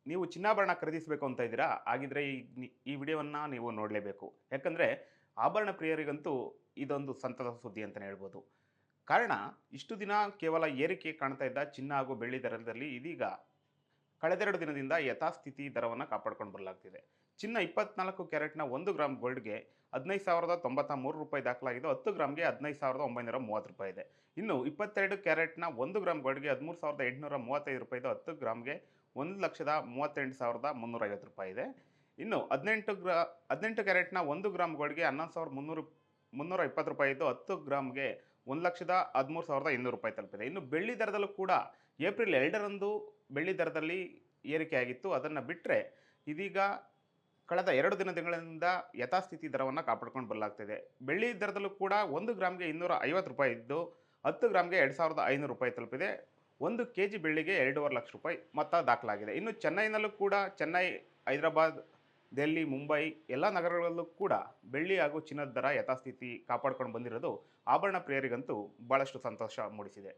ನೀವು ಚಿನ್ನಾಭರಣ ಖರೀದಿಸಬೇಕು ಅಂತ ಇದ್ದೀರಾ? ಹಾಗಿದ್ರೆ ಈ ವಿಡಿಯೋವನ್ನ ನೀವು ನೋಡಲೇಬೇಕು. ಯಾಕಂದ್ರೆ ಆಭರಣ ಪ್ರಿಯರಿಗಂತೂ ಇದೊಂದು ಸಂತಸ ಸುದ್ದಿ ಅಂತಾನೆ ಹೇಳ್ಬೋದು. ಕಾರಣ ಇಷ್ಟು ದಿನ ಕೇವಲ ಏರಿಕೆ ಕಾಣ್ತಾ ಇದ್ದ ಚಿನ್ನ ಹಾಗೂ ಬೆಳ್ಳಿ ದರದಲ್ಲಿ ಇದೀಗ ಕಳೆದೆರಡು ದಿನದಿಂದ ಯಥಾಸ್ಥಿತಿ ದರವನ್ನು ಕಾಪಾಡ್ಕೊಂಡು ಬರಲಾಗ್ತಿದೆ. ಚಿನ್ನ 24 ಕ್ಯಾರೆಟ್‌ನ 1 ಗ್ರಾಮ್ ಗೋಲ್ಡ್‌ಗೆ ₹15,093 ದಾಖಲಾಗಿದ್ದು, 10 ಗ್ರಾಮ್‌ಗೆ ₹15,930 ಇದೆ. ಇನ್ನು 22 ಕ್ಯಾರೆಟ್‌ನ 1 ಗ್ರಾಮ್ ಗೋಲ್ಡ್‌ಗೆ ₹13,835 ಇದೆ. 10 ಗ್ರಾಮ್‌ಗೆ ₹1,38,350 ಇದೆ. ಇನ್ನು 18 ಕ್ಯಾರೆಟ್‌ನ 1 ಗ್ರಾಮ್ ಗೋಲ್ಡ್‌ಗೆ ₹11,320 ಇದ್ದು, 10 ಗ್ರಾಮ್‌ಗೆ ₹1,13,200 ತಲುಪಿದೆ. ಇನ್ನು ಬೆಳ್ಳಿ ದರದಲ್ಲೂ ಕೂಡ ಏಪ್ರಿಲ್ 2ರಂದು ಬೆಳ್ಳಿ ದರದಲ್ಲಿ ಏರಿಕೆಯಾಗಿತ್ತು. ಅದನ್ನು ಬಿಟ್ಟರೆ ಇದೀಗ ಕಳೆದ 2 ದಿನಗಳಿಂದ ಯಥಾಸ್ಥಿತಿ ದರವನ್ನು ಕಾಪಾಡಿಕೊಂಡು ಬರಲಾಗ್ತಿದೆ. ಬೆಳ್ಳಿ ದರದಲ್ಲೂ ಕೂಡ 1 ಗ್ರಾಮ್‌ಗೆ ₹250 ಇದ್ದು, 10 ಗ್ರಾಮ್‌ಗೆ ₹2,500 ತಲುಪಿದೆ. 1 ಕೆಜಿ ಬೆಳ್ಳಿಗೆ ₹2.5 ಲಕ್ಷ ಮೊತ್ತ ದಾಖಲಾಗಿದೆ. ಇನ್ನು ಚೆನ್ನೈನಲ್ಲೂ ಕೂಡ ಹೈದರಾಬಾದ್, ದೆಹಲಿ, ಮುಂಬೈ ಎಲ್ಲ ನಗರಗಳಲ್ಲೂ ಕೂಡ ಬೆಳ್ಳಿ ಹಾಗೂ ಚಿನ್ನದ ದರ ಯಥಾಸ್ಥಿತಿ ಕಾಪಾಡ್ಕೊಂಡು ಬಂದಿರೋದು ಆಭರಣ ಪ್ರಿಯರಿಗಂತೂ ಭಾಳಷ್ಟು ಸಂತೋಷ ಮೂಡಿಸಿದೆ.